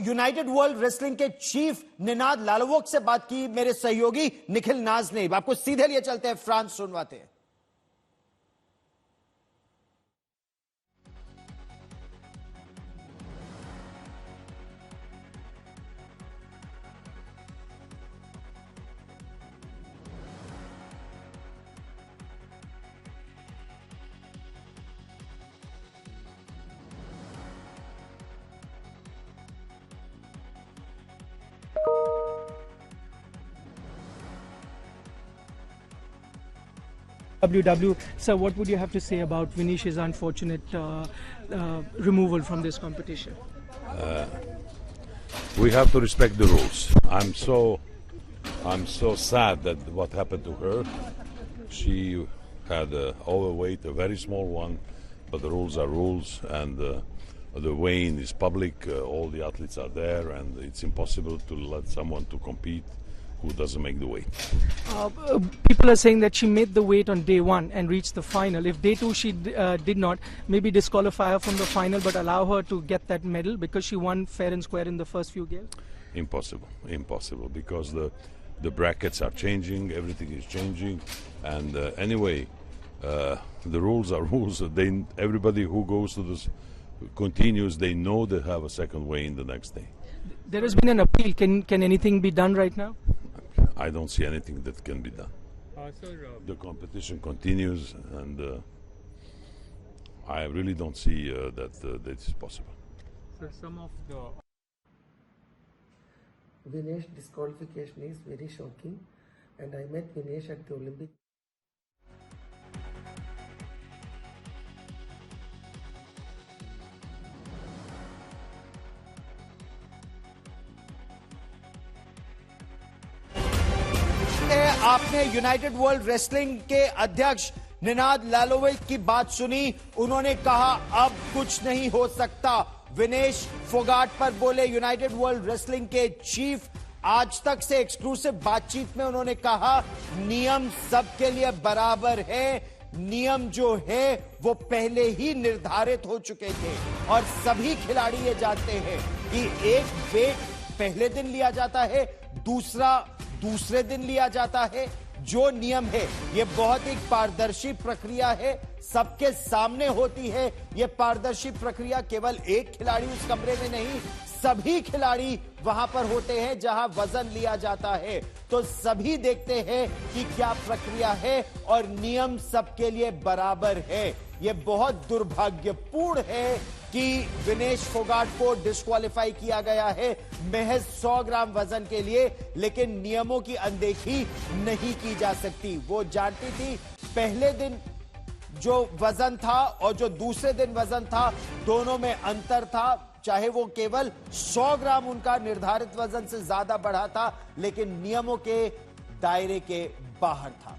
United world wrestling के chief Ninad लालोवोक से बात की मेरे सहयोगी निखिल नाज ने। आपको सीधे लिए चलते हैं, फ्रांस सुनवाते हैं। WW, sir, what would you have to say about Vinicius' unfortunate removal from this competition? We have to respect the rules. I'm so sad that what happened to her. She had overweight, a very small one, but the rules are rules, and the weighing is public. All the athletes are there, and it's impossible to let someone to compete who doesn't make the weight. People are saying that she made the weight on day one and reached the final. If day two she did not, maybe disqualify her from the final but allow her to get that medal because she won fair and square in the first few games? Impossible, because the brackets are changing, everything is changing, and anyway, the rules are rules. Everybody who goes to this continues, they know they have a second weigh in the next day. There has been an appeal. Can anything be done right now? I don't see anything that can be done. The competition continues, and I really don't see that is possible. So some of the Vinesh disqualification is very shocking, and I met Vinesh at the Olympic. आपने United world wrestling के अध्यक्ष निनाद लालोवोक की बात सुनी। उन्होंने कहा अब कुछ नहीं हो सकता। विनेश फोगाट पर बोले यूनाइटेड वर्ल्ड रेसलिंग के चीफ। आज तक से एक्सक्लूसिव बातचीत में उन्होंने कहा नियम सबके लिए बराबर है। नियम जो है वो पहले ही निर्धारित हो चुके थे और सभी खिलाड़ी ये जानते हैं कि एक वेट पहले दिन लिया जाता है, दूसरा दूसरे दिन लिया जाता है। जो नियम है ये बहुत ही पारदर्शी प्रक्रिया है, सबके सामने होती है। ये पारदर्शी प्रक्रिया केवल एक खिलाड़ी उस कमरे में नहीं, सभी खिलाड़ी वहां पर होते हैं जहां वजन लिया जाता है। तो सभी देखते हैं कि क्या प्रक्रिया है और नियम सबके लिए बराबर है। ये बहुत दुर्भाग्यपूर्ण है कि विनेश फोगाट को डिस्क्वालीफाई किया गया है महज 100 ग्राम वजन के लिए, लेकिन नियमों की अनदेखी नहीं की जा सकती। वो जानती थी पहले दिन जो वजन था और जो दूसरे दिन वजन था दोनों में अंतर था, चाहे वो केवल 100 ग्राम उनका निर्धारित वजन से ज्यादा बढ़ा था, लेकिन नियमों के दायरे के बाहर था।